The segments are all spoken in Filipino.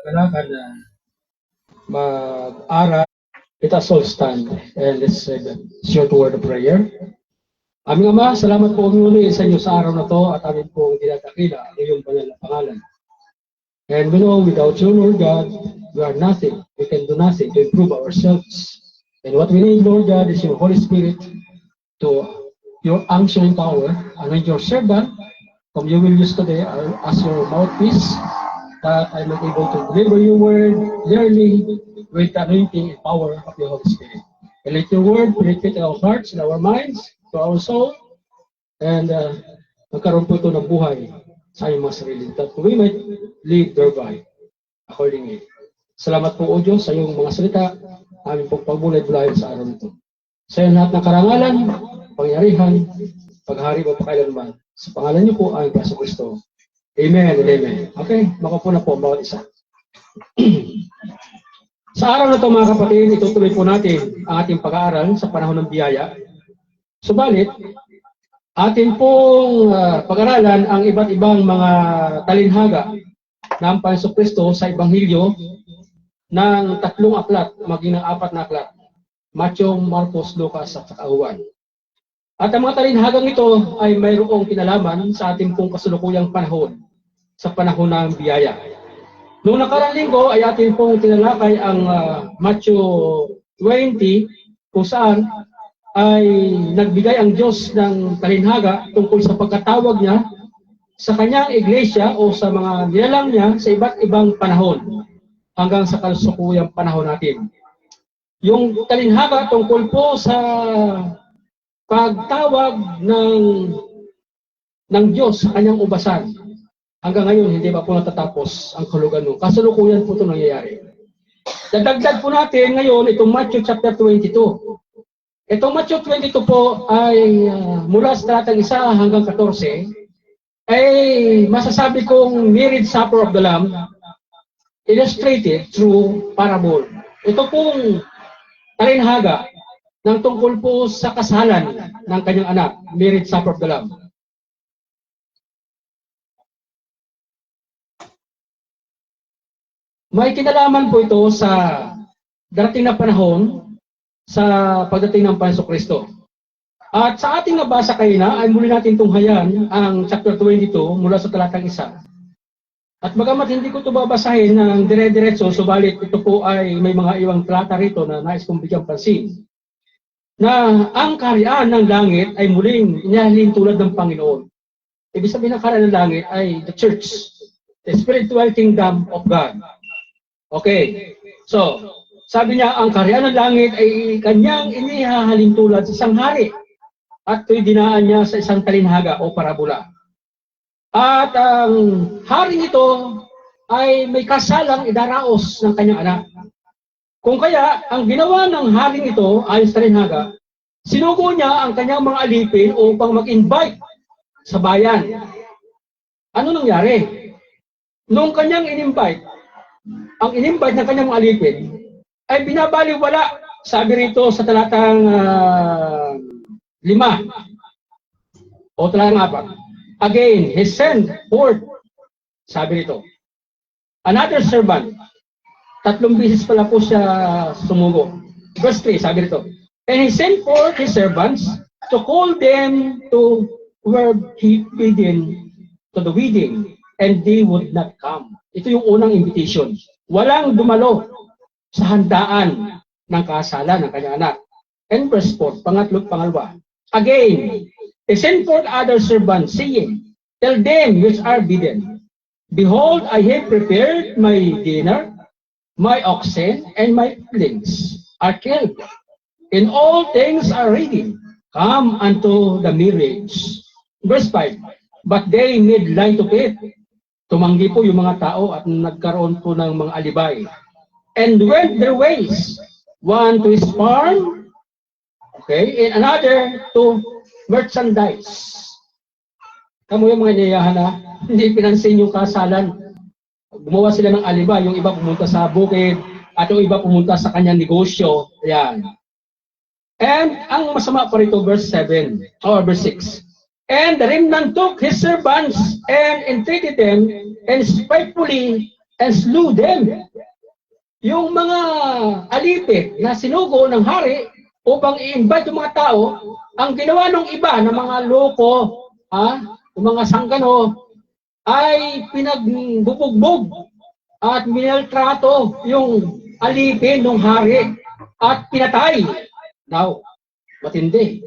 kailangan na mag-aral. Let us all stand and let's say the short word of prayer. Aming Ama, salamat po muli sa inyo sa araw na to at amin pong dinadakila ang iyong banal na pangalan. And we know without you, Lord God, we are nothing. We can do nothing to improve ourselves. And what we need, Lord God, is your Holy Spirit to your unctioning power. Anoint your servant, whom you will use today as your mouthpiece, that I may be able to deliver your word clearly with the anointing and power of the Holy Spirit. And let your word penetrate our hearts and our minds, to our soul, and magkaroon po ito ng buhay sa iyong mga sarili, that we might live thereby accordingly. Salamat po, O Diyos, sa iyong mga salita, aming pong pagbulay dahil sa araw nito. Sa iyo lahat ng karangalan, pangyarihan, paghari mo pakailanman. Sa pangalan niyo po, aming Pastor Kristo. Amen and amen. Okay, makupo na po bawat isa. Sa araw na ito, mga kapatid, itutuloy po natin ang ating pag-aaral sa panahon ng biyaya. Subalit, atin pong pag-aralan ang iba't ibang mga talinhaga ng Panginoong Kristo sa Ebanghelyo ng 3 aklat, maging ng 4 na aklat. Matthew, Marcos, Lucas, at Juan. At ang mga talinhagang ito ay mayroong kinalaman sa ating pong kasulukuyang panahon, sa panahon ng biyaya. Noong nakarang linggo ay ating pong tinalakay ang Matthew 20, kung saan ay nagbigay ang Diyos ng talinhaga tungkol sa pagkatawag niya sa kanyang iglesia o sa mga nilalang niya sa iba't ibang panahon hanggang sa kalusukuyang panahon natin. Yung talinhaga tungkol po sa pagtawag ng Diyos sa kanyang ubasan. Hanggang ngayon, hindi pa po natatapos ang kahulugan nun. Kasalukuyan po ito nangyayari. Dadagdag po natin ngayon itong Matthew chapter 22. Itong Matthew 22 po ay mula sa talatang 1 hanggang 14, ay masasabi kong marriage supper of the Lamb illustrated through parable. Ito pong talinhaga ng tungkol po sa kasalan ng kanyang anak, marriage supper of the Lamb. May kinalaman po ito sa darating na panahon sa pagdating ng Panginoong Kristo. At sa ating nabasa kanina ay muli natin tunghayan ang chapter 22 mula sa talatang 1. At bagamat hindi ko ito babasahin ng dire-diretso, subalit ito po ay may mga iwang talata rito na nais kong bigyang pansin. Na ang kaharian ng langit ay muling inihalin tulad ng Panginoon. Ibig sabihin ng kaharian ng langit ay the church, the spiritual kingdom of God. Okay, so sabi niya ang kaharian ng langit ay kanyang inihahalin tulad sa isang hari at ito'y dinaan niya sa isang talinhaga o parabola. At ang haring ito ay may kasalang idaraos ng kanyang anak. Kung kaya, ang ginawa ng haring ito ay sa talinhaga, sinugo niya ang kanyang mga alipin upang mag-invite sa bayan. Ano nangyari? Nung kanyang in-invite, ang in-invite ng kanyang mga alipin ay binabaliwala, sabi rito sa talatang 5 o talatang 4. Again, he sent forth, sabi rito, another servant. 3 beses pala po siya sumugo. Verse 3, sabi rito, and he sent forth his servants to call them to where he bidden to the wedding, and they would not come. Ito yung unang invitation. Walang dumalo sa handaan ng kasalan ng kanyang anak. And verse 4, pangalawa. Again, they sent forth other servants, saying, tell them which are bidden, behold, I have prepared my dinner, my oxen and my flocks are killed, and all things are ready. Come unto the marriage. Verse 5, but they made light of it. Tumanggi po yung mga tao at nagkaroon po ng mga alibay. And went their ways, one to his farm, okay, and another to merchandise. Kamu yung mga niyayahan na hindi pinansin yung kasalan. Gumawa sila ng alibay, yung iba pumunta sa bukid, at yung iba pumunta sa kanyang negosyo. Ayan. And ang masama pa rito, verse 7, or verse 6. And the remnant took his servants and entreated them, and spitefully and slew them. Yung mga alipin na sinugo ng hari upang i-invite yung mga tao, ang ginawa ng iba na mga loko, yung mga sanggano, ay pinagbubugbog at minaltrato yung alipin ng hari at pinatay. Now, matindi.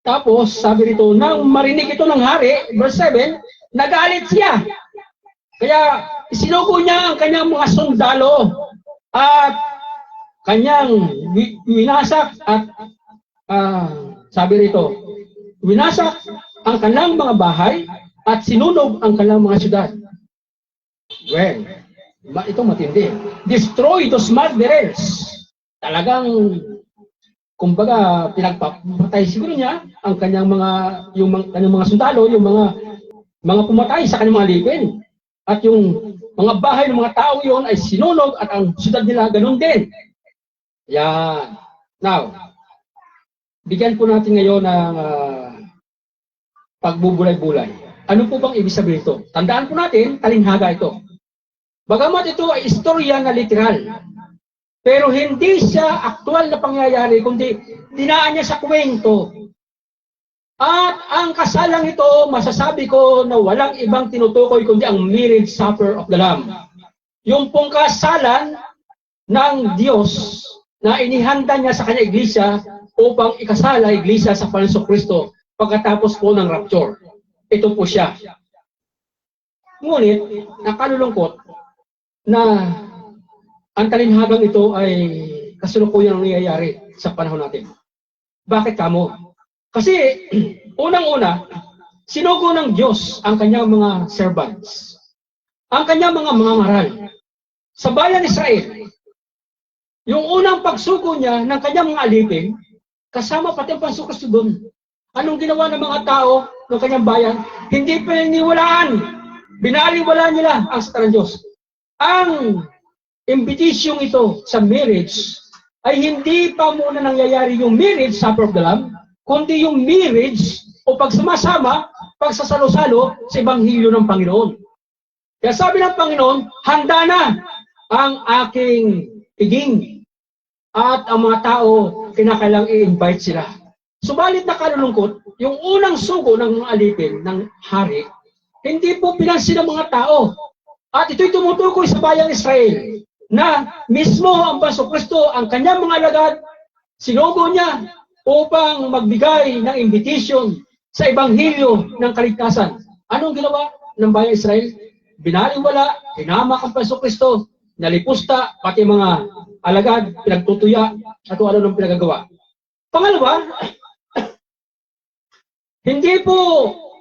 Tapos, sabi rito, nang marinig ito ng hari, verse 7, nagalit siya. Kaya, isinugo niya ang kanyang mga sundalo at kanyang winasak at sabi rito, winasak ang kanyang mga bahay at sinunog ang kanyang mga syudad. Well, ito matindi. Destroy those murderers. Talagang, kumbaga, pinagpapatay siguro niya ang kanyang kanyang mga sundalo, yung mga pumatay sa kanyang mga alipin. At yung mga bahay ng mga tao yon ay sinunog at ang syudad nila ganun din. Yan. Now, bigyan po natin ngayon ng pagbubulay-bulay. Ano po bang ibig sabihin ito? Tandaan po natin, talinghaga ito. Bagamat ito ay istorya na literal, pero hindi siya aktual na pangyayari, kundi dinaan niya sa kwento. At ang kasalang ito, masasabi ko na walang ibang tinutukoy kundi ang marriage supper of the Lamb. Yung pong kasalan ng Diyos na inihanda niya sa kanya iglesia upang ikasala iglesia sa Panginoong Kristo pagkatapos po ng rapture. Ito po siya. Ngunit, nakalulungkot na ang talinhagang ito ay kasalukuyan ang nangyayari sa panahon natin. Bakit kamo? Kasi, unang-una, sinugo ng Diyos ang kanyang mga servants, ang kanyang mga mangangaral. Sa bayan Israel, yung unang pagsugo niya ng kanyang mga alipin, kasama pati ang Panginoong Kristo doon. Anong ginawa ng mga tao ng kanyang bayan? Hindi pininiwalaan. Binaliwala nila ang salita ng Diyos. Ang invitation ito sa marriage ay hindi pa muna nangyayari yung marriage supper of the Lamb, kundi yung marriage o pagsama-sama, pagsasalo-salo sa Ebanghelyo ng Panginoon. Kaya sabi ng Panginoon, handa na ang aking piging at ang mga tao kinakailang i-invite sila. Subalit nakalulungkot, yung unang sugo ng mga alipin ng hari, hindi po pinansin ng mga tao. At ito'y tumutukoy sa bayang Israel na mismo ang Panginoong Kristo, ang kanyang mga alagad, sinugo niya upang magbigay ng invitation sa Ebanghelyo ng kaligtasan. Anong ginawa ng bayang Israel? Binaliwala, hinamak ang Panginoong Kristo, nalipusta, pati mga alagad, pinagtutuya, at ano ng pinagagawa. Pangalawa, hindi po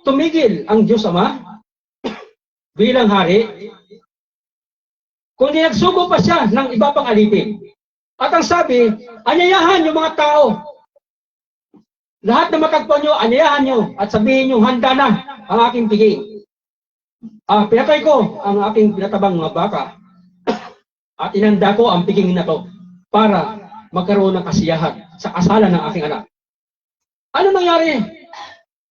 tumigil ang Diyos Ama bilang hari, kundi nagsugo pa siya ng iba pang alipin. At ang sabi, anyayahan yung mga tao. Lahat na matagpuan nyo, anyayahan nyo at sabihin nyo, handa na ang aking piging. Pinatay ko ang aking pinatabang mga baka at inanda ko ang piging na to para magkaroon ng kasiyahan sa kasalan ng aking anak. Ano nangyari?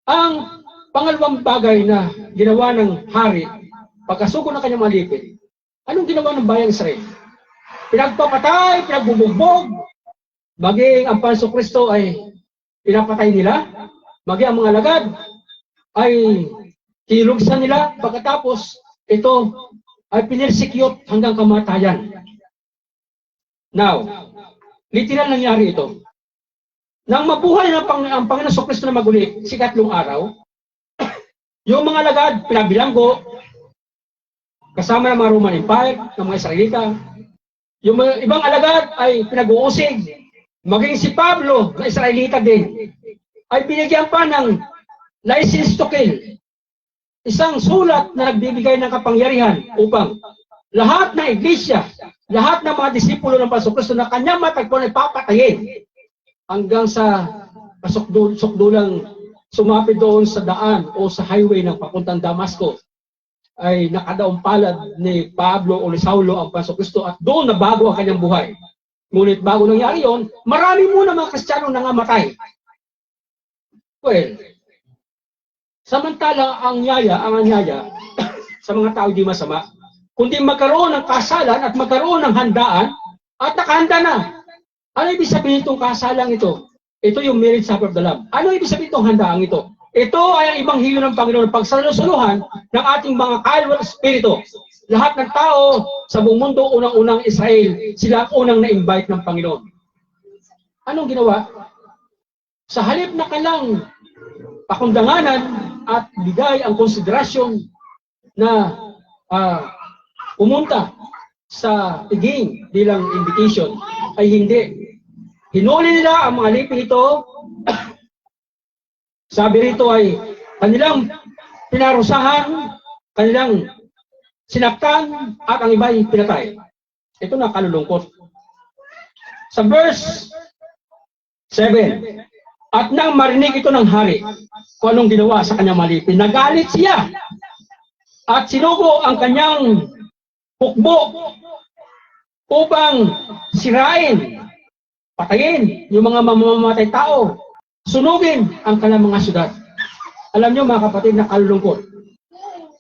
Ang pangalawang bagay na ginawa ng hari, pagkasuko ng kanyang malipit, anong ginawa ng bayang Israel? Pinagpapatay, pinagbubugbog, maging ang Panginoong Kristo ay pinapatay nila, maging ang mga alagad ay kinulugsan nila, pagkatapos ito ay pinirsecute hanggang kamatayan. Now, literal nangyari ito. Nang mabuhay ang Panginoong Kristo na maguli, si ikatlong araw, yung mga alagad pinabilanggo, kasama ng mga Roman Empire, ng mga Israelita, yung mga ibang alagad ay pinag-uusig, maging si Pablo, na Israelita din, ay binigyan pa ng license to kill. Isang sulat na nagbibigay ng kapangyarihan upang lahat ng iglesia, lahat ng mga disipulo ng Panginoong Kristo na kanyang matagpuan ay papatayin hanggang sa pasukdulang sumapit doon sa daan o sa highway ng papuntang Damasco ay nakadaong palad ni Pablo o ni Saulo ang Panginoong Kristo at doon nabago ang kanyang buhay. Ngunit bago nangyari yon, marami muna mga Kristiyano nangamatay. Well, samantala ang anyaya sa mga tao di masama, kundi magkaroon ng kasalan at magkaroon ng handaan at nakahanda na. Ano ibig sabihin itong kasalang ito? Ito yung marriage supper of the Lamb. Ano ibig sabihin itong handaang ito? Ito ay ang ibanghilyo ng Panginoon, pagsalusuluhan ng ating mga kaluluwa at espiritu. Lahat ng tao sa buong mundo, unang-unang Israel, sila ang unang na-invite ng Panginoon. Anong ginawa? Sa halip na kalang pakundanganan at bigay ang konsiderasyon na pumunta sa tiging bilang invitation, ay hindi. Hinuli nila ang mga lipin ito. Sabi rito ay kanilang pinarusahan, kanilang sinaktan, at ang iba ay pinatay. Ito na kalulungkot. Sa verse 7, at nang marinig ito ng hari, kung anong ginawa sa kanyang malipin, nagalit siya at sinugo ang kanyang hukbo upang sirain, patayin yung mga mamamatay tao, sunugin ang kanilang mga syudad. Alam niyo mga kapatid, na kalulungkot.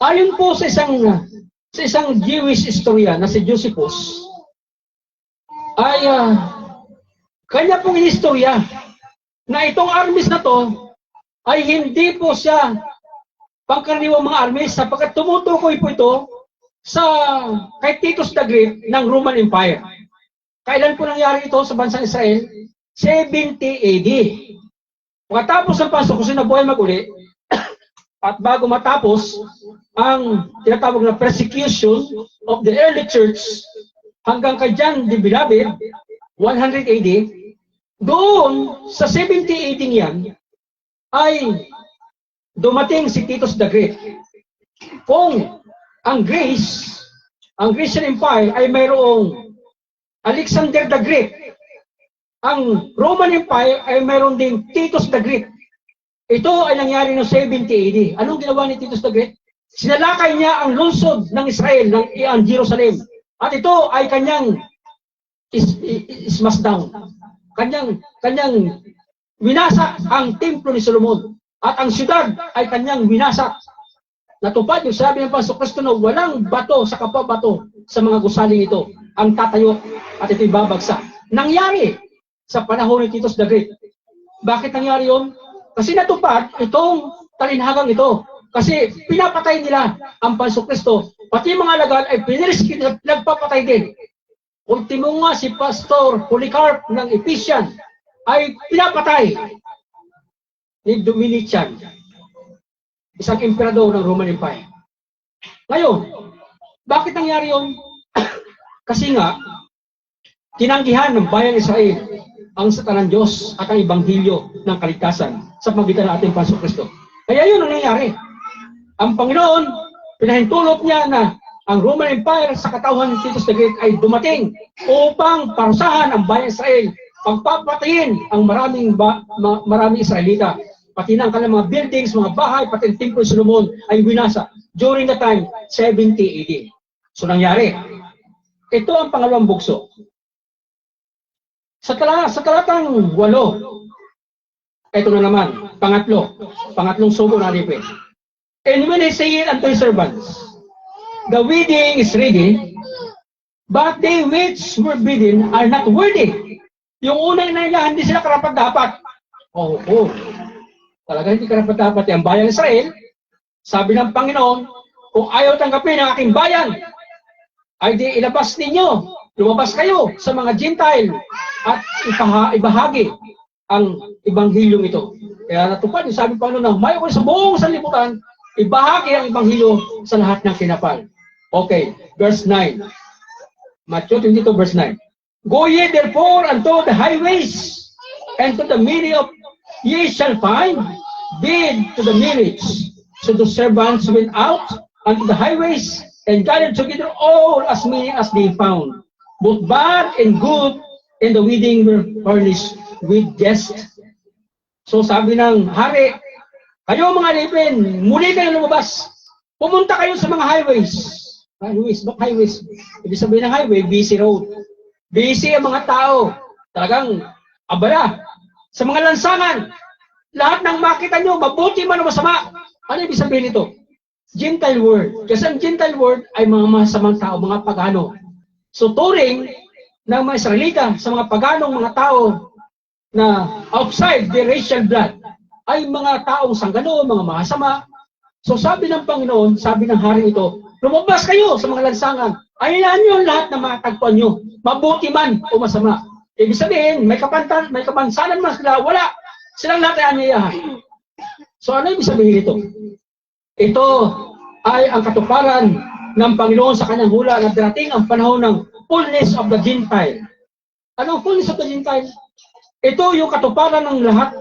Ayon po sa isang Jewish historian na si Josephus, ay kanya pong inistorya na itong armies na to ay hindi po siya pangkaraniwang mga armies sapagkat tumutukoy po ito sa kay Titus the Great ng Roman Empire. Kailan po nangyari ito sa bansang Israel? 70 AD. Pagkatapos ng pasuko, sinabuhay mag-uli, at bago matapos ang tinatawag na persecution of the early church hanggang kay John the Beloved, 100 AD, doon sa 70 AD niyan ay dumating si Titus the Great. Kung ang Grecian Empire ay mayroong Alexander the Great, ang Roman Empire ay mayroon ding Titus the Great. Ito ay nangyari noong 70 AD. Anong ginawa ni Titus the Great? Sinalakay niya ang lungsod ng Israel, ng Jerusalem. At ito ay kanyang smash down. Kanyang winasak ang templo ni Solomon. At ang siyudad ay kanyang winasak. Natupad yung sabi ng Panginoon Kristo na walang bato sa kapwa bato sa mga gusaling ito ang tatayo at ito'y babagsak. Nangyari sa panahon ni Titus the Great. Bakit nangyari yun? Kasi natupad itong talinhagang ito. Kasi pinapatay nila ang Panginoon Kristo. Pati mga alagad ay piniriskit at nagpapatay din. Ultimo nga si Pastor Polycarp ng Ephesian ay pinapatay ni Domitian, isang emperador ng Roman Empire. Ngayon, bakit nangyari yun? Kasi nga, tinanggihan ng bayan Israel ang salita ng Diyos at ang Ebanghelyo ng kaligtasan sa pamagitan ng ating Panginoon Kristo. Kaya yun ang nangyari. Ang Panginoon, pinahintulot niya na ang Roman Empire sa katauhan ni Titus the Great ay dumating upang parusahan ang bayan Israel, pagpapatayin ang maraming Israelita, pati na ang kanilang mga buildings, mga bahay, pati ang templo ni Solomon ay winasa during the time 70 AD. So nangyari. Ito ang pangalawang bugso. Sa talatang 8, ito na naman, pangatlong sugo na alipin. And when he said unto his servants, the wedding is ready, but they which were bidden are not worthy. Yung unang nila, hindi sila karapat-dapat. Talaga hindi karapat-dapat. Ang bayan Israel, sabi ng Panginoon, kung ayaw tanggapin ang aking bayan, ay di ilabas ninyo, lumabas kayo sa mga Gentile at ibahagi ang Ebanghilyong ito. Kaya natupad yung sabi ng Panginoon na mayo ko sa buong sanlibutan, ibahagi ang Ebanghelyo sa lahat ng kinapal. Okay, verse 9. Matthew 22, verse 9. Go ye therefore unto the highways, and to the meeting of ye shall find, bid to the marriage. So the servants went out unto the highways, and gathered together all as many as they found, both bad and good, and the wedding were furnished with guests. So sabi ng hari, kayo mga lipin, muli kayo lumabas. Pumunta kayo sa mga highways. Not highways. Ibig sabihin ng highway, busy road. Busy ang mga tao. Talagang abala. Sa mga lansangan, lahat ng makita nyo, mabuti man o masama. Ano ibig sabihin nito? Gentile word. Kasi ang Gentile word ay mga masamang tao, mga pagano. So turing ng mga Israelita sa mga paganong mga tao na outside the racial blood ay mga taong sanggano, mga masama. So sabi ng Panginoon, sabi ng hari ito, lumabas kayo sa mga lansangan. Ayahan niyo lahat na matagpuan niyo, mabuti man o masama. Ibig sabihin, may kapansanan man sila, wala. Silang lahat ay anyayahan. So ano ibig sabihin ito? Ito ay ang katuparan ng Panginoon sa kanyang hula na darating ang panahon ng fullness of the Gentile. Anong fullness of the Gentile? Ito yung katuparan ng lahat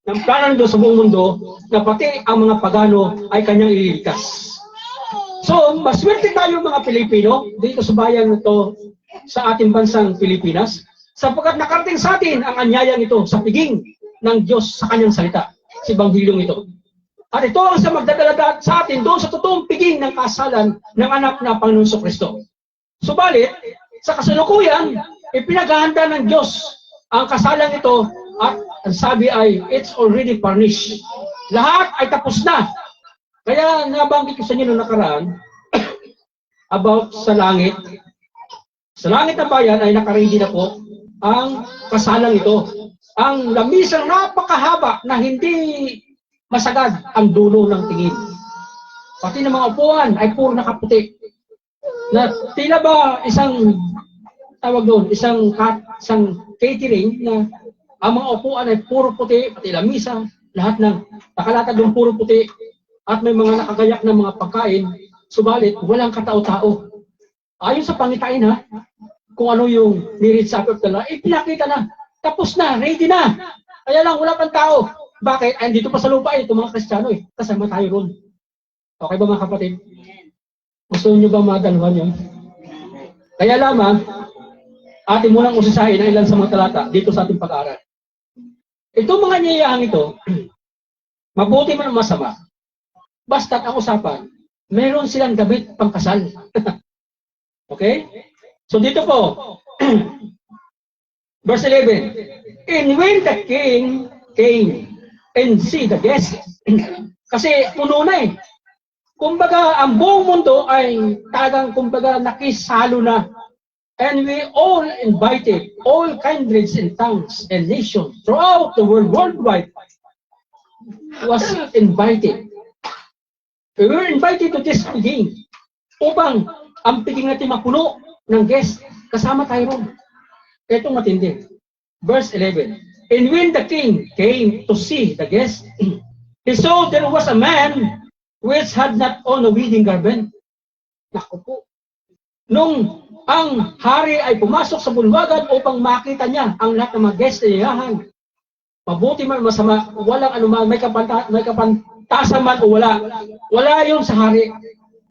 ng plano doon sa buong mundo na pati ang mga pagano ay kanyang ililigtas. So, maswerte tayo mga Pilipino dito sa bayan ito sa ating bansang Pilipinas sapagkat nakarating sa atin ang anyayang ito sa piging ng Diyos sa kanyang salita, si Ebanghilyong ito. At ito ang sa magdadala sa atin doon sa totoong piging ng kasalan ng anak na Panginoon Kristo. Subalit, sa kasalukuyan, ipinaghahanda ng Diyos ang kasalan ito at ang sabi ay, it's already furnished. Lahat ay tapos na. Kaya nabanggit ko sa inyo noong nakaraan about sa langit. Sa langit na bayan ay nakaready na po ang kasalang ito. Ang lamisang napakahaba na hindi masagad ang dulo ng tingin. Pati ng mga upuan ay puro nakaputi. Na tila ba isang tawag doon, isang catering na ang mga upuan ay puro puti, pati lamisa, lahat ng nakalatag doon puro puti, at may mga nakagayak na mga pagkain, subalit walang katao-tao. Ayon sa pangitain ha, kung ano yung nirit sa pagdala, pinakita na, tapos na, ready na. Kaya lang, wala pang tao. Bakit? Ay, dito pa sa lupa itong mga Kristiyano kasama tayo ron. Okay ba mga kapatid? Gusto nyo ba madaluhan yun? Kaya lamang, ating munang usisahin ang ilan sa mga talata dito sa ating pag-aaral. Itong mga niyayahang ito, mabuti man o masama, basta't ang usapan, meron silang damit pangkasal. Okay? So dito po, verse 11, and when the king came and see the guest, kasi puno na eh. Kumbaga, ang buong mundo ay talagang kumbaga nakisalo na. And we all invited, all kindreds and tongues and nations throughout the world, worldwide, was invited. We were invited to this piging upang ang piging natin mapuno ng guest, kasama tayo ron. Ito matindi. Verse 11. And when the king came to see the guest, he saw there was a man which had not on a wedding garment. Naku po. Nung ang hari ay pumasok sa bulwagan upang makita niya ang lahat ng mga guest na niyahan, mabuti man masama, walang anuman, may kapantasan man o wala. Wala yun sa hari.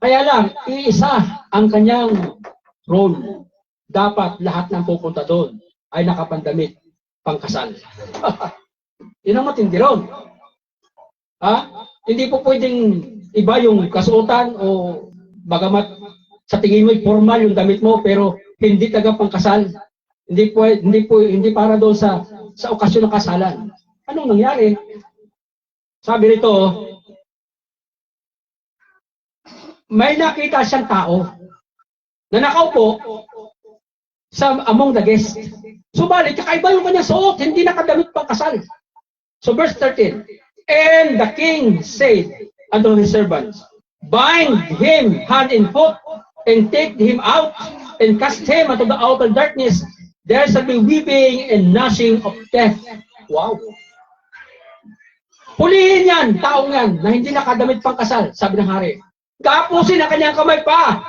Kaya lang, iisa ang kanyang role. Dapat lahat ng pupunta doon ay nakapandamit pangkasal. Yun ang matindi ron. Ha? Hindi po pwedeng iba yung kasuotan o bagamat sa tingin mo formal yung damit mo pero hindi taga pangkasal. Hindi para doon sa okasyon ng kasalan. Anong nangyari? Sabi nito, may nakita siyang tao na nakaupo sa among the guests. Subalit, kakaiba yung kanyang suot, hindi nakadamit pangkasal. So verse 13, and the king said unto his servants, bind him hand and foot, and take him out, and cast him into the outer darkness. There shall be weeping and gnashing of teeth. Wow! Pulihin yan, taong yan, na hindi nakadamit pangkasal, sabi ng hari. Kapusin ang kanyang kamay pa.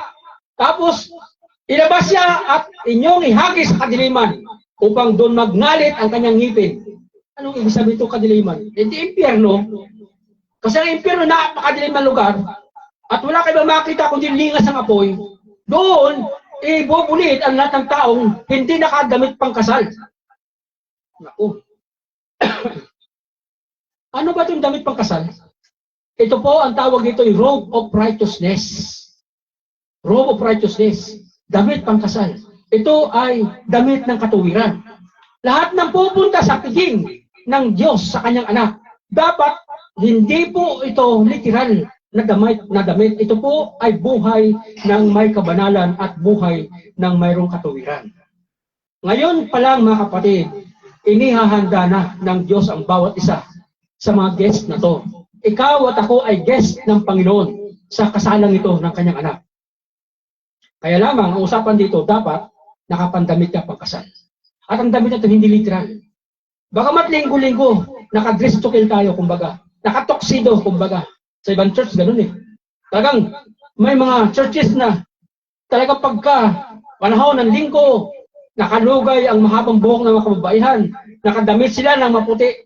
Tapos, ilabas siya at inyong ihagis sa kadiliman upang doon magngalit ang kanyang ngipin. Anong ibig sabihin ito kadiliman? Hindi impyerno. Kasi ang impyerno napakadilim na lugar at wala kayo makita kundi lingas ng apoy. Doon, ibubulit ang lahat ng taong hindi nakadamit pangkasal. Naku. Ano ba itong damit pangkasal? Ito po ang tawag dito ay robe of righteousness. Robe of righteousness. Damit pangkasal. Ito ay damit ng katuwiran. Lahat ng pupunta sa piging ng Diyos sa kanyang anak, dapat hindi po ito literal na damit. Ito po ay buhay ng may kabanalan at buhay ng mayroong katuwiran. Ngayon pa lang mga kapatid, inihahanda na ng Diyos ang bawat isa sa mga guest na to. Ikaw at ako ay guest ng Panginoon sa kasalang ito ng kanyang anak. Kaya lamang, ang usapan dito, dapat nakapandamit ka pagkasal. At ang damit na ito hindi literal. Bagamat linggo-linggo, nakadress to kill tayo, kumbaga. Nakatoksido, kumbaga. Sa ibang church, ganun eh. Talagang may mga churches na talagang pagka panahon ng linggo, nakalugay ang mahabang buhok ng mga kababaihan, nakadamit sila ng maputi.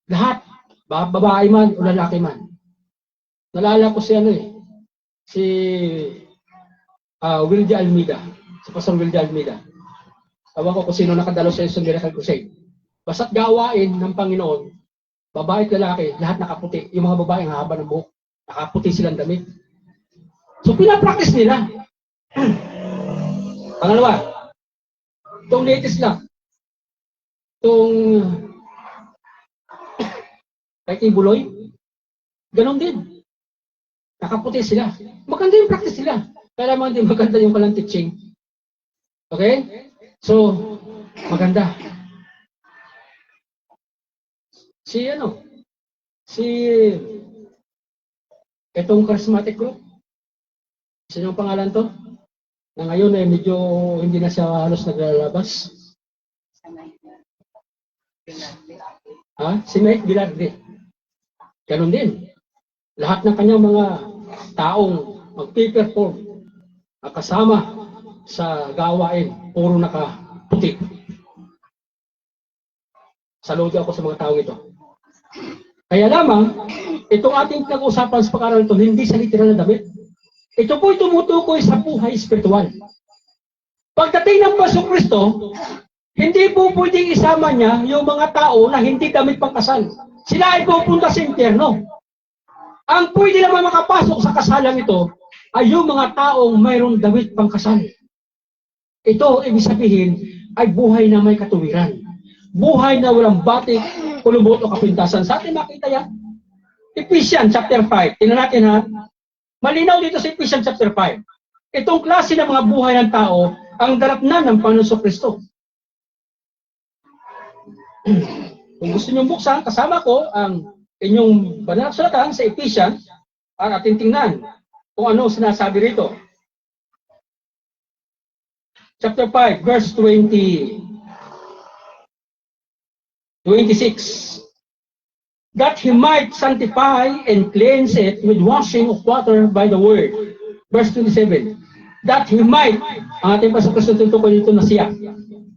Lahat, babae man o lalaki man. Nalala ko si si Will de Almeida, si Pastor Will de Almeida. Tawa ko kung sino nakadalo sa Miracle Crusade. Basta't gawain ng Panginoon, babae at lalaki, lahat nakaputi. Yung mga babae ang haba ng buhok, nakaputi silang damit. So pinapractice nila. Pangalawa, itong latest lang, itong Kay Buloy, ganon din. Nakaputi sila. Maganda yung practice nila. Kaya naman din maganda yung kalang teaching. Okay? So, maganda. Si itong charismatic group, sino yung pangalan to? Na ngayon ay medyo hindi na siya halos naglalabas. Si Mike Gilardi. Ganon din. Lahat ng kanyang mga taong magpiperform kasama sa gawain, puro nakaputi. Saludo ako sa mga taong ito. Kaya lamang, itong ating pinag-usapan sa pag-aaral ito, hindi sa literal na damit. Ito po'y tumutukoy sa buhay espiritual. Pagdating ng Pasong Kristo, hindi po pwedeng isama niya yung mga tao na hindi damit pangkasal. Sila ay pupunta sa impyerno. Ang pwede naman makapasok sa kasalang ito ay yung mga taong mayroong damit pangkasal. Ito, ibig sabihin, ay buhay na may katuwiran. Buhay na walang batik, kulubot o kapintasan. Sa atin makita yan. Ephesians chapter 5. Tingnan natin ha. Malinaw dito sa Ephesians chapter 5. Itong klase ng mga buhay ng tao ang daratnan ng Panginoon Kristo. Kung gusto niyo buksan, kasama ko ang inyong banal na sulatan sa Ephesians at ating tingnan kung ano sinasabi rito. Chapter 5, verse 26. That he might sanctify and cleanse it with washing of water by the word. Verse 27. That he might, ang ating Pastor Kristo tutukoy dito na siya,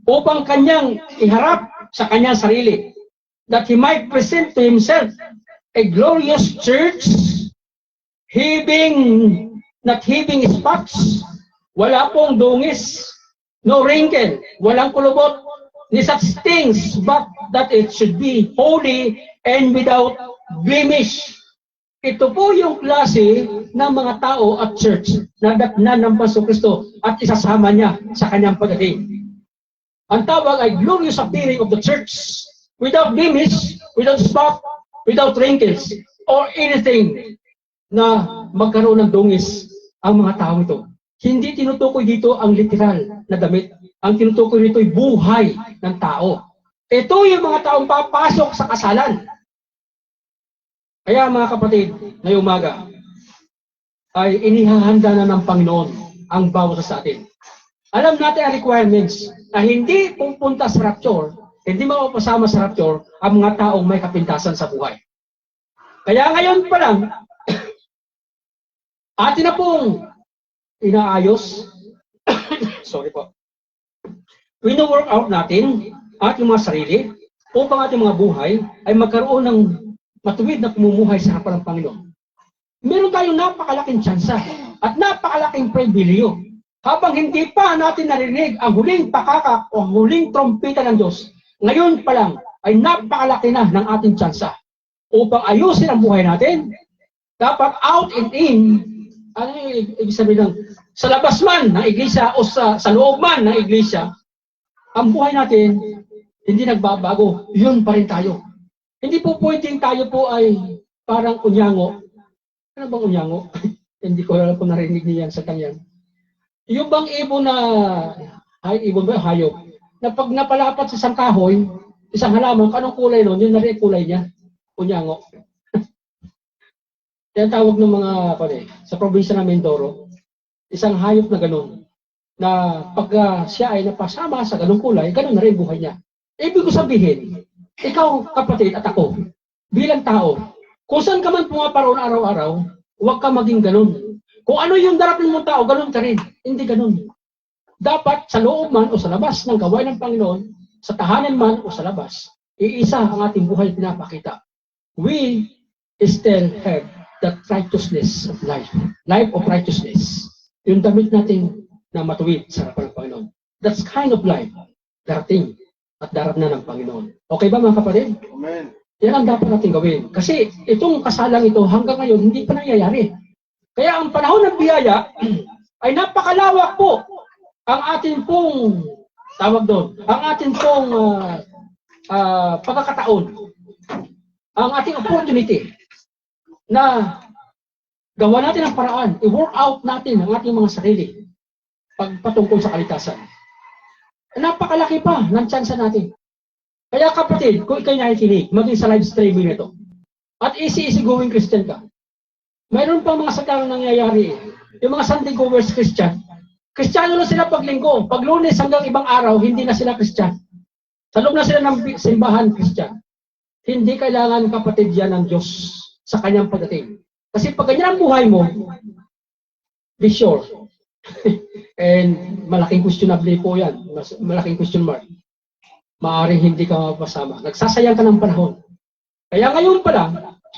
upang kanyang iharap sa kanyang sarili, that he might present to himself a glorious church, not having spots, wala pong dungis, no wrinkle, walang kulubot, ni such things, but that it should be holy and without blemish. Ito po yung klase ng mga tao at church na datnan ng Pasong Kristo at isasama niya sa kanyang pagdating. Ang tawag ay glorious appearing of the church, without blemish, without spot, without wrinkles, or anything na magkaroon ng dungis ang mga tao ito. Hindi tinutukoy dito ang literal na damit. Ang tinutukoy dito ay buhay ng tao. Ito yung mga taong papasok sa kasalan. Kaya mga kapatid, ngayong umaga, ay inihahanda na ng Panginoon ang bawat sa atin. Alam natin ang requirements na hindi pupunta sa rapture, hindi mapapasama sa rapture ang mga taong may kapintasan sa buhay. Kaya ngayon pa lang, atin na pong inaayos, sorry po, wino-work out natin ating mga sarili upang ating mga buhay ay magkaroon ng matuwid na pamumuhay sa harapan ng Panginoon. Meron tayong napakalaking tsansa at napakalaking pribilehyo. Habang hindi pa natin narinig ang huling pakakak o huling trompeta ng Diyos, ngayon pa lang ay napakalaki na ng ating tsansa. Upang ayusin ang buhay natin, dapat out and in, ano yung ibig sabihin ng, sa labas man ng iglesia o sa loob man ng iglesia, ang buhay natin hindi nagbabago, yun pa rin tayo. Hindi po pwedeng tayo po ay parang unyango. Ano bang unyango? Hindi ko alam kung narinig niya yan sa kanyan. Yung bang ibon na, ibon ba, hayop, na pag napalapat sa isang kahoy, isang halaman, anong kulay nun? Yun na rin kulay niya. Unyango. Yan tawag ng mga, sa probinsya ng Mindoro, isang hayop na gano'n, na pag siya ay napasama sa ganung kulay, gano'n na rin buhay niya. Ibig ko sabihin, ikaw kapatid at ako, bilang tao, kung saan ka man pumaparoon araw-araw, huwag ka maging gano'n. Kung ano yung darating mong tao, gano'n ka rin. Hindi gano'n. Dapat sa loob man o sa labas ng gawain ng Panginoon, sa tahanan man o sa labas, iisa ang ating buhay pinapakita. We still have that righteousness of life. Life of righteousness. Yung damit natin na matuwid sa harapan ng Panginoon. That's kind of life. Darating at darap na ng Panginoon. Okay ba mga kapatid? Amen. Yan ang dapat natin gawin. Kasi itong kasalang ito hanggang ngayon hindi pa nangyayari. Kaya ang panahon ng biyaya ay napakalawak po. Ang atin pong, tawag doon, ang atin pong pagkakataon, ang ating opportunity na gawa natin ang paraan, i-work out natin ang ating mga sarili pagpatungkol sa kalikasan. Napakalaki pa ng tsansa natin. Kaya kapatid, kung ikaw'y nakikinig, maging sa live streaming nito, at easy going Christian ka, mayroon pa mga sakang nangyayari. Yung mga Sunday goers Christian, Kristiyano na sila pag linggo. Pag Lunes hanggang ibang araw, hindi na sila Kristyan. Sa loob na sila ng simbahan Kristyan. Hindi kailangan kapatid yan ng Diyos sa kanyang pagdating. Kasi pag ganyan ang buhay mo, be sure. And malaking questionable po yan. Malaking question mark. Maaaring hindi ka mapasama. Nagsasayang ka ng panahon. Kaya ngayon pa lang,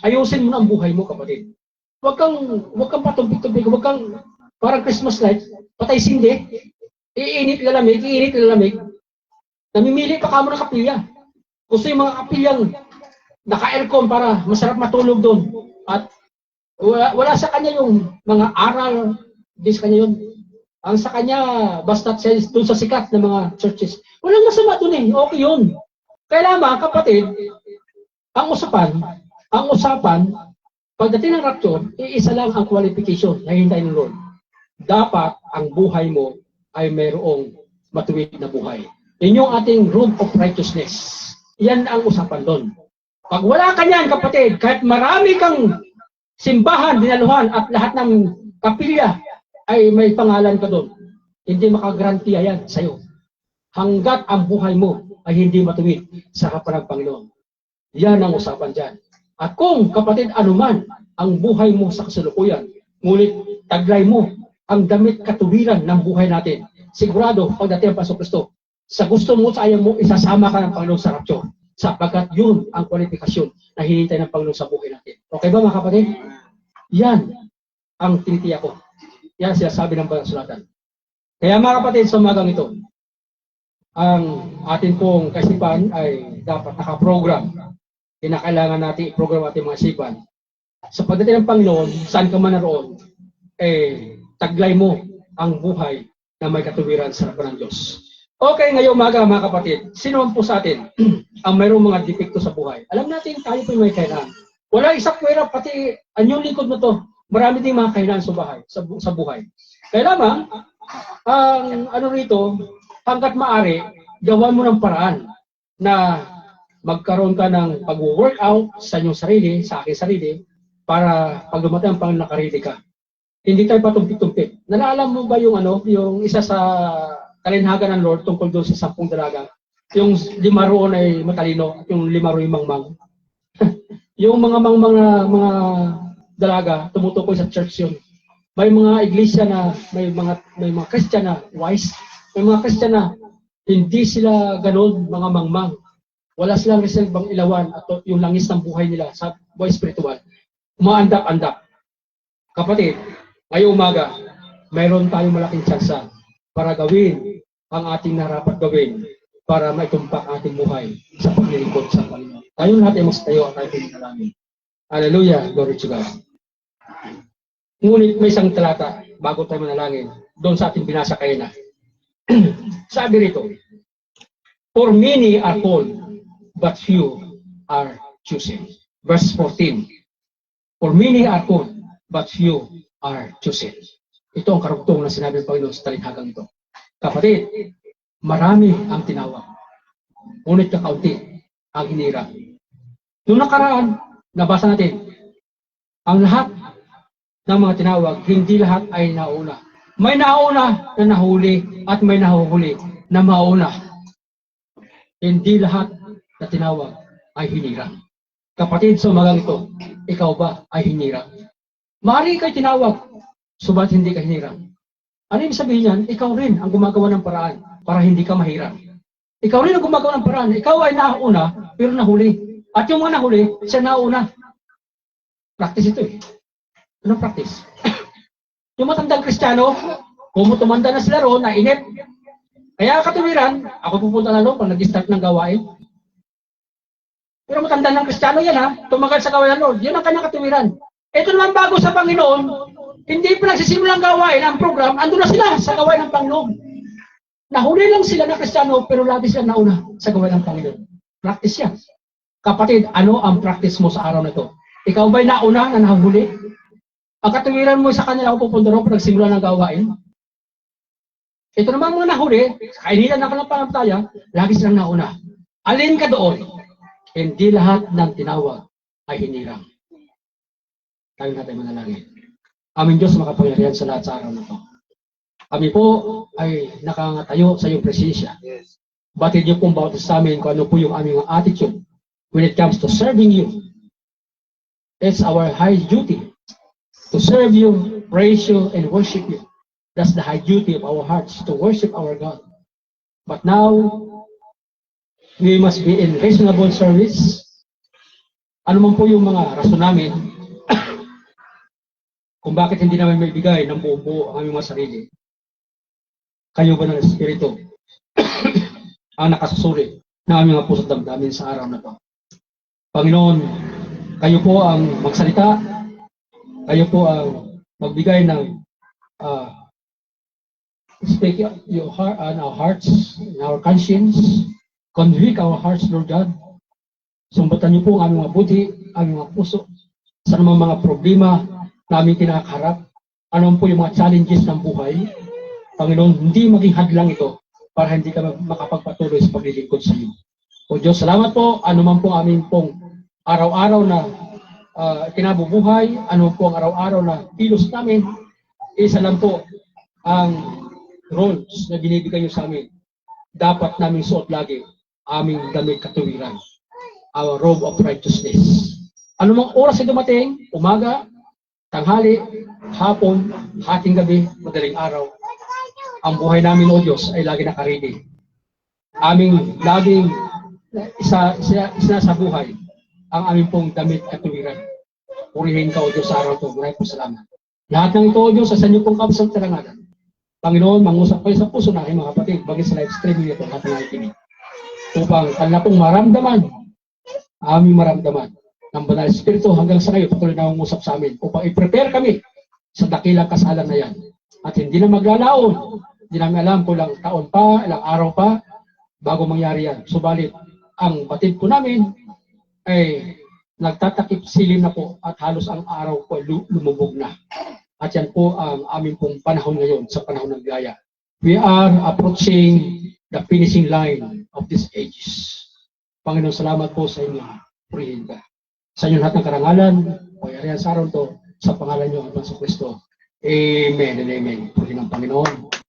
ayusin mo na ang buhay mo, kapatid. Huwag kang patumpik-tumpik. Huwag kang parang Christmas light, patay sindi, iinit lalamig. Namimili pa ka mo ng kapilya. Gusto yung mga kapilyang naka-aircon para masarap matulog doon. At wala sa kanya yung mga aral, hindi sa kanya yun. Ang sa kanya, basta doon sa sikat ng mga churches. Walang masama doon eh, okay yun. Kailangan, kapatid, ang usapan, pagdating ng rapture, iisa lang ang qualification na hintayin ng Lord. Dapat ang buhay mo ay mayroong matuwid na buhay. Yan yung ating room of righteousness. Yan ang usapan doon. Pag wala ka niyan, kapatid, kahit marami kang simbahan, dinaluhan, at lahat ng kapilya ay may pangalan ka doon, hindi makagrantiya yan sa'yo. Hanggat ang buhay mo ay hindi matuwid sa harapan ng Panginoon. Yan ang usapan dyan. At kung, kapatid, anuman ang buhay mo sa kasalukuyan, ngunit taglay mo ang damit katuwiran ng buhay natin, sigurado, pagdating ang Pasok Kristo, sa gusto mo, sa ayaw mo, isasama ka ng Panginoon sa rapture. Sapagkat yun ang kwalifikasyon na hinihintay ng Panginoon sa buhay natin. Okay ba mga kapatid? Yan ang tinitiyak ko. Yan sinasabi ng Banal Sulatan. Kaya mga kapatid, sa umagang ito, ang atin pong kaisipan ay dapat nakaprogram. Kinakailangan natin i-program ating mga isipan. Sa pagdating ng Panginoon, saan ka man naroon, taglay mo ang buhay na may katuwiran sa harapan ng Diyos. Okay, ngayong umaga mga kapatid, sino man po sa atin ang mayroong mga depekto sa buhay? Alam natin, tayo po may kailangan. Wala isang kwera, pati anyong likod mo to, marami ding mga kailangan sa buhay. Kaya lamang, ang rito, hanggat maaari, gawan mo ng paraan na magkaroon ka ng pag-workout sa inyong sarili, sa aking sarili, para pag dumating ang Panginoon nakarili ka. Hindi tayo patumpik-tumpik. Nalaalam mo ba yung yung isa sa kalinhagan ng Lord tungkol doon sa 10 dalaga? Yung 5 roon ay matalino at yung 5 roon ay mangmang. Yung mga mangmang na mga dalaga, tumutukoy sa church yun. May mga iglesia na, may mga Christian na wise, may mga Christian na hindi sila ganoon, mga mangmang. Wala silang reservang ilawan at yung langis ng buhay nila sa buhay spiritual. Umaandap-andap. Kapatid, ngayong umaga, mayroon tayong malaking tsansa para gawin ang ating narapat gawin para maitumpak ating buhay sa paglilingkod sa Panginoon. Tayo lahat ay mas tayo at tayo pinagdalangin. Hallelujah, glory to God. Ngunit may isang talata bago tayo manalangin doon sa ating binasa kayo na. Sabi rito, for many are called, but few are chosen. Verse 14, for many are called, but few are chosen. Ito ang karugtong na sinabi ng Panginoon sa talinghagang ito. Kapatid, marami ang tinawag. Ngunit kakaunti ang hinira. Noong nakaraan, nabasa natin, ang lahat ng mga tinawag, hindi lahat ay nauna. May nauna na nahuli at may nahuhuli na mauna. Hindi lahat na tinawag ay hinirang. Kapatid, sa umagang ito, ikaw ba ay hinirang? Maaari kay tinawag, subalit hindi ka hinirang. Ano yung sabihin niyan? Ikaw rin ang gumagawa ng paraan para hindi ka mahirang. Ikaw rin ang gumagawa ng paraan. Ikaw ay nauna, pero nahuli. At yung mga nahuli, siya nauna. Practice ito eh. Anong practice? Yung matandang Kristiyano, kung tumanda na sila roon, nainip. Kaya katuwiran, ako pupunta na roon pag nag-start ng gawain. Pero matanda ng Kristiyano yan ha, tumagal sa gawain ng Lord. Yun ang kanyang katuwiran. Ito naman bago sa Panginoon, hindi pa nagsisimulang gawain ang program, ando na sila sa gawain ng Panginoon. Nahuli lang sila na Kristiyano, pero lagi sila nauna sa gawain ng Panginoon. Practice yan. Kapatid, ano ang practice mo sa araw na ito? Ikaw ba'y nauna na nahuli? Ang katuwiran mo sa kanila kung pupunta rin pag nagsimula ng gawain? Ito naman mga nahuli, kainilan ng kanilang pananampalataya, lagi silang nauna. Alin ka doon? Hindi lahat ng tinawag ay hinirang. Tayo natin manalangin. Aming Diyos, makapangyarihan sa lahat sa araw na ito. Kami po ay nakangatayo sa iyong presensya. Batid niyo pong bawat sa amin kung ano po yung aming attitude when it comes to serving you. It's our high duty to serve you, praise you, and worship you. That's the high duty of our hearts, to worship our God. But now, we must be in reasonable service. Ano man po yung mga rason namin kung bakit hindi namin maibigay ng buo-buo ang aming mga sarili. Kayo ba ng Espiritu ang nakasusuri ng aming mga puso't damdamin sa araw na ito. Panginoon, kayo po ang magsalita, kayo po ang magbigay ng speak your heart and our hearts, and our conscience, convict our hearts, Lord God. Sumbatan niyo po ang aming mga buti, aming mga puso, sa namang mga problema na aming kinakaharap, ano po yung mga challenges ng buhay. Panginoon, hindi maging hadlang ito para hindi ka makapagpatuloy sa paglilingkod sa iyo. O Diyos, salamat po, ano man po aming pong araw-araw na kinabubuhay, ano po ang araw-araw na kilos namin, isa lang po ang roles na binibigay niyo sa amin. Dapat namin suot lagi aming damit katuwiran, our robe of righteousness. Ano mang oras ay dumating, umaga, tanghali, hapon, hating gabi, madaling araw, ang buhay namin, O Diyos, ay lagi nakaredy. Aming laging isa sa buhay ang aming pong damit katuwiran. Purihin ka, O Diyos, sa araw ito. Maraming po salamat. Lahat ng ito, O Diyos, sa inyo pong kapasalangan. Panginoon, mangusap kayo sa puso na aking mga kapatid, bagay sa live streaming ito, lahat ng nakikinig. Upang kanila pong maramdaman, aming maramdaman, ng Banal Espiritu hanggang sa ngayon, patuloy na mangusap sa amin, upang i-prepare kami sa dakilang kasalan na yan. At hindi na maglalaon, hindi namin alam kung ilang taon pa, ilang araw pa, bago mangyari yan. Subalit, ang batid po namin ay nagtatakip silim na po at halos ang araw po ay lumubog na. At yan po ang aming pong panahon ngayon sa panahon ng gaya. We are approaching the finishing line of these ages. Panginoon, salamat po sa inyo. Purihin ka. Sa inyo lahat ng karangalan, pangyarihan sa araw to, sa pangalan niyo, Ang Kristo. Amen and amen. Purihin ang Panginoon.